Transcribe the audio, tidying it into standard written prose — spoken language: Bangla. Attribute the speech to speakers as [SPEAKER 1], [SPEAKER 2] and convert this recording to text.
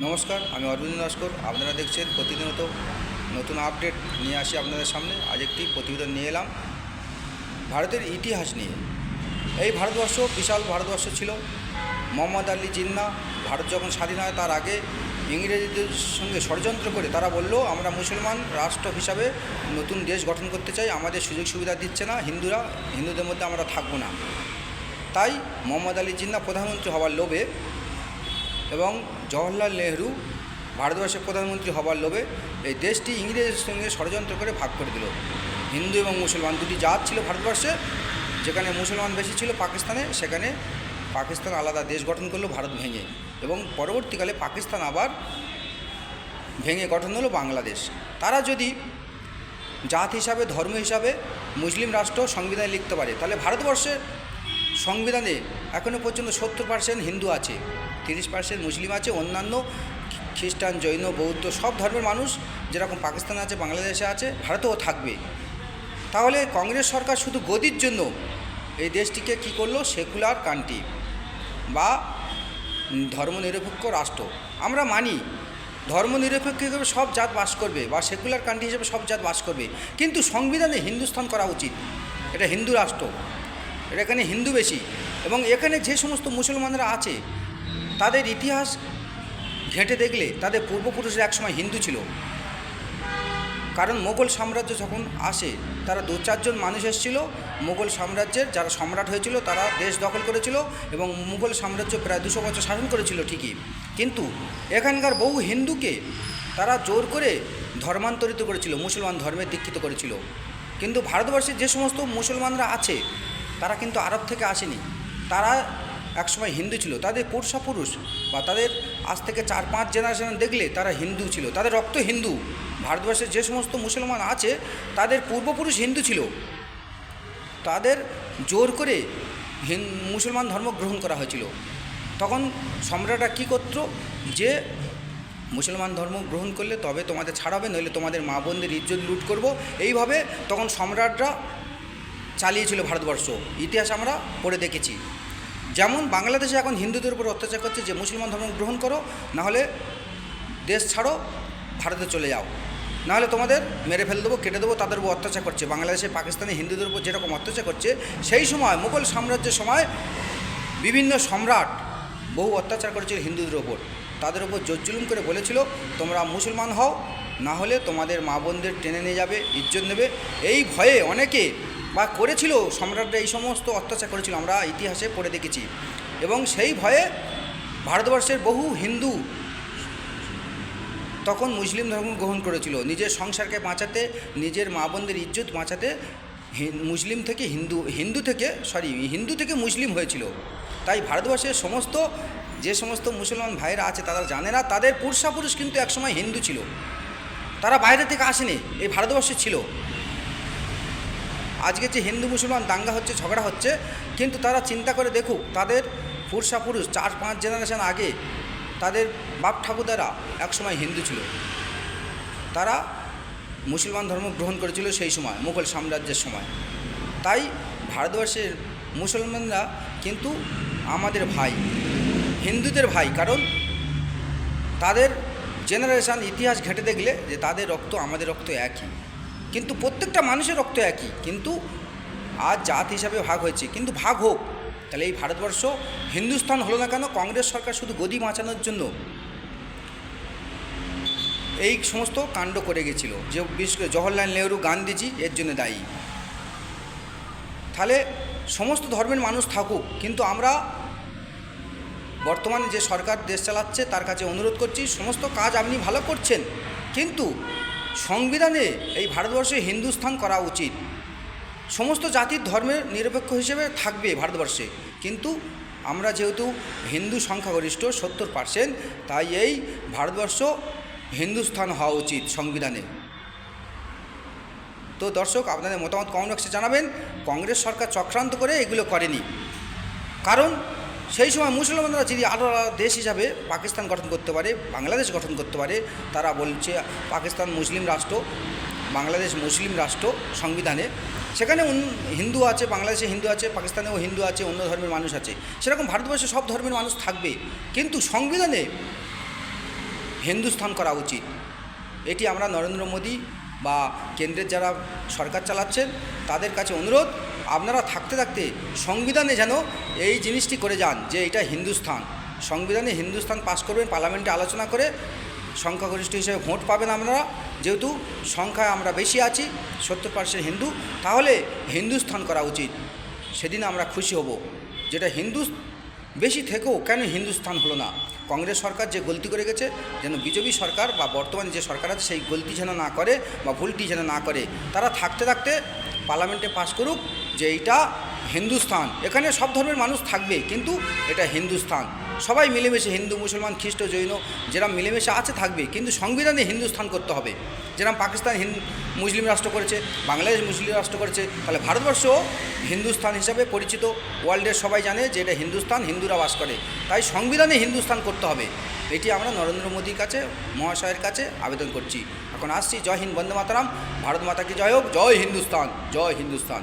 [SPEAKER 1] নমস্কার, আমি অরবিন্দ নস্কর। আপনারা দেখছেন প্রতিনিয়ত নতুন আপডেট নিয়ে আসি আপনাদের সামনে। আজ একটি প্রতিবেদন নিয়ে এলাম ভারতের ইতিহাস নিয়ে। এই ভারতবর্ষ বিশাল ভারতবর্ষ ছিল। মোহাম্মদ আলী জিন্নাহ ভারত যখন স্বাধীন হয় তার আগে ইংরেজদের সঙ্গে ষড়যন্ত্র করে তারা বলল, আমরা মুসলমান রাষ্ট্র হিসাবে নতুন দেশ গঠন করতে চাই, আমাদের সুযোগ সুবিধা দিচ্ছে না হিন্দুদের মধ্যে আমরা থাকবো না। তাই মোহাম্মদ আলী জিন্নাহ প্রধানমন্ত্রী হওয়ার লোভে এবং জওহরলাল নেহরু ভারতবর্ষের প্রধানমন্ত্রী হবার লোভে এই দেশটি ইংরেজের সঙ্গে ষড়যন্ত্র করে ভাগ করে দিল। হিন্দু এবং মুসলমান দুটি জাত ছিল ভারতবর্ষে। যেখানে মুসলমান বেশি ছিল পাকিস্তানে, সেখানে পাকিস্তান আলাদা দেশ গঠন করলো ভারত ভেঙে, এবং পরবর্তীকালে পাকিস্তান আবার ভেঙে গঠন হলো বাংলাদেশ। তারা যদি জাত হিসাবে ধর্ম হিসাবে মুসলিম রাষ্ট্র সংবিধানে লিখতে পারে, তাহলে ভারতবর্ষের সংবিধানে এখনও পর্যন্ত 70% হিন্দু আছে, 30% মুসলিম আছে, অন্যান্য খ্রিস্টান, জৈন, বৌদ্ধ সব ধর্মের মানুষ যেরকম পাকিস্তানে আছে, বাংলাদেশে আছে, ভারতেও থাকবে। তাহলে কংগ্রেস সরকার শুধু গদির জন্য এই দেশটিকে কী করলো, সেকুলার কান্ট্রি বা ধর্মনিরপেক্ষ রাষ্ট্র। আমরা মানি ধর্মনিরপেক্ষ হিসেবে সব জাত বাস করবে বা সেকুলার কান্ট্রি হিসেবে সব জাত বাস করবে, কিন্তু সংবিধানে হিন্দুস্থান করা উচিত। এটা হিন্দু রাষ্ট্র, এখানে হিন্দু বেশি, এবং এখানে যে সমস্ত মুসলমানরা আছে তাদের ইতিহাস ঘেঁটে দেখলে তাদের পূর্বপুরুষরা একসময় হিন্দু ছিল। কারণ মোগল সাম্রাজ্য যখন আসে, তারা 2-4 জন মানুষ এসেছিল মোগল সাম্রাজ্যের, যারা সম্রাট হয়েছিল তারা দেশ দখল করেছিল এবং মুঘল সাম্রাজ্য প্রায় 200 বছর শাসন করেছিল ঠিকই, কিন্তু এখানকার বহু হিন্দুকে তারা জোর করে ধর্মান্তরিত করেছিল, মুসলমান ধর্মে দীক্ষিত করেছিল। কিন্তু ভারতবর্ষে যে সমস্ত মুসলমানরা আছে তারা কিন্তু আরব থেকে আসেনি, তারা একসময় হিন্দু ছিল। তাদের পূর্বপুরুষ বা তাদের আজ থেকে 4-5 জেনারেশন দেখলে তারা হিন্দু ছিল, তাদের রক্ত হিন্দু। ভারতবর্ষের যে সমস্ত মুসলমান আছে তাদের পূর্বপুরুষ হিন্দু ছিল, তাদের জোর করে মুসলমান ধর্ম গ্রহণ করা হয়েছিল। তখন সম্রাটরা কী করত, যে মুসলমান ধর্ম গ্রহণ করলে তবে তোমাদের ছাড়াবে, নইলে তোমাদের মা বোনদের ইজ্জত লুট করব, এইভাবে তখন সম্রাটরা চালিয়েছিল ভারতবর্ষ। ইতিহাস আমরা পড়ে দেখেছি। যেমন বাংলাদেশে এখন হিন্দুদের উপর অত্যাচার করছে, যে মুসলমান ধর্ম গ্রহণ করো, নাহলে দেশ ছাড়ো, ভারতে চলে যাও, নাহলে তোমাদের মেরে ফেলে দেবো, কেটে দেবো, তাদের উপর অত্যাচার করছে। বাংলাদেশে পাকিস্তানে হিন্দুদের উপর যেরকম অত্যাচার করছে, সেই সময় মুঘল সাম্রাজ্যের সময় বিভিন্ন সম্রাট বহু অত্যাচার করেছিল হিন্দুদের ওপর। তাদের উপর জোর জুলুম করে বলেছিল, তোমরা মুসলমান হও, না হলে তোমাদের মা বোনদের টেনে নিয়ে যাবে, ইজ্জত নেবে। এই ভয়ে অনেকে বা করেছিল, সম্রাটরা এই সমস্ত অত্যাচার করেছিল, আমরা ইতিহাসে পড়ে দেখেছি। এবং সেই ভয়ে ভারতবর্ষের বহু হিন্দু তখন মুসলিম ধর্ম গ্রহণ করেছিল, নিজের সংসারকে বাঁচাতে, নিজের মা বোনদের ইজ্জত বাঁচাতে। মুসলিম থেকে হিন্দু থেকে মুসলিম হয়েছিল। তাই ভারতবর্ষের যে সমস্ত মুসলমান ভাইরা আছে তারা জানে না, তাদের পূর্বপুরুষ কিন্তু একসময় হিন্দু ছিল, তারা বাইরে থেকে আসেনি, এই ভারতবর্ষে ছিল। আজকে যে হিন্দু মুসলমান দাঙ্গা হচ্ছে, ঝগড়া হচ্ছে, কিন্তু তারা চিন্তা করে দেখুক, তাদের পূর্বপুরুষ 4-5 জেনারেশন আগে তাদের বাপ ঠাকুরদারা একসময় হিন্দু ছিল, তারা মুসলমান ধর্ম গ্রহণ করেছিল সেই সময় মুঘল সাম্রাজ্যের সময়। তাই ভারতবর্ষের মুসলমানরা কিন্তু আমাদের ভাই, হিন্দুদের ভাই, কারণ তাদের জেনারেশান ইতিহাস ঘেঁটে দেখলে যে তাদের রক্ত আমাদের রক্ত একই, কিন্তু প্রত্যেকটা মানুষের রক্ত একই, কিন্তু আজ জাত হিসাবে ভাগ হয়েছে। কিন্তু ভাগ হোক, তাহলে এই ভারতবর্ষ হিন্দুস্তান হলো না কেন? কংগ্রেস সরকার শুধু গদি বাঁচানোর জন্য এই সমস্ত কাণ্ড করে গেছিল, যে বিশেষ করে জওহরলাল নেহরু, গান্ধীজি এর জন্য দায়ী। তাহলে সমস্ত ধর্মের মানুষ থাকুক, কিন্তু আমরা বর্তমানে যে সরকার দেশ চালাচ্ছে তার কাছে অনুরোধ করছি, সমস্ত কাজ আপনি ভালো করছেন, কিন্তু সংবিধানে এই ভারতবর্ষে হিন্দুস্থান করা উচিত। সমস্ত জাতির ধর্মের নিরপেক্ষ হিসেবে থাকবে ভারতবর্ষে, কিন্তু আমরা যেহেতু হিন্দু সংখ্যাগরিষ্ঠ 70%, তাই এই ভারতবর্ষ হিন্দুস্থান হওয়া উচিত সংবিধানে। তো দর্শক, আপনাদের মতামত কমেন্ট বক্সে জানাবেন। কংগ্রেস সরকার চক্রান্ত করে এগুলো করেনি, কারণ সেই সময় মুসলমানরা যদি আলাদা দেশ হিসাবে পাকিস্তান গঠন করতে পারে, বাংলাদেশ গঠন করতে পারে, তারা বলছে পাকিস্তান মুসলিম রাষ্ট্র, বাংলাদেশ মুসলিম রাষ্ট্র সংবিধানে, সেখানে হিন্দু আছে, বাংলাদেশে হিন্দু আছে, পাকিস্তানেও হিন্দু আছে, অন্য ধর্মের মানুষ আছে, সেরকম ভারতবর্ষে সব ধর্মের মানুষ থাকবে। কিন্তু সংবিধানে হিন্দুস্তান করা উচিত। এটি আমরা নরেন্দ্র মোদী বা কেন্দ্রের যারা সরকার চালাচ্ছেন তাদের কাছে অনুরোধ, আপনারা থাকতে থাকতে সংবিধানে যেন এই জিনিসটি করে যান যে এটা হিন্দুস্তান, সংবিধানে হিন্দুস্তান পাস করবেন, পার্লামেন্টে আলোচনা করে সংখ্যাগরিষ্ঠ হিসেবে ভোট পাবেন আপনারা, যেহেতু সংখ্যায় আমরা বেশি আছি 70% হিন্দু, তাহলে হিন্দুস্তান করা উচিত। সেদিন আমরা খুশি হব। যেটা হিন্দু বেশি থেকেও কেন হিন্দুস্তান হলো না? কংগ্রেস সরকার যে গলতি করে গেছে, যেন বিজেপি সরকার বা বর্তমানে যে সরকার আছে সেই গলতি যেন না করে বা ভুলটি যেন না করে। তারা থাকতে থাকতে পার্লামেন্টে পাস করুক যে এইটা হিন্দুস্তান, এখানে সব ধর্মের মানুষ থাকবে কিন্তু এটা হিন্দুস্তান, সবাই মিলেমিশে হিন্দু মুসলমান খ্রিস্ট জৈন যেরকম মিলেমিশে আছে থাকবে, কিন্তু সংবিধানে হিন্দুস্তান করতে হবে। যেরকম পাকিস্তান মুসলিম রাষ্ট্র করেছে, বাংলাদেশ মুসলিম রাষ্ট্র করেছে, তাহলে ভারতবর্ষ হিন্দুস্তান হিসাবে পরিচিত, ওয়ার্ল্ডের সবাই জানে যে এটা হিন্দুস্তান, হিন্দুরা বাস করে, তাই সংবিধানে হিন্দুস্তান করতে হবে। এটি আমরা নরেন্দ্র মোদীর কাছে, মহাশয়ের কাছে আবেদন করছি। এখন আসছি। জয় হিন্দ, বন্দে মাতরম, ভারত মাতা কি জয় হোক, জয় হিন্দুস্তান, জয় হিন্দুস্তান।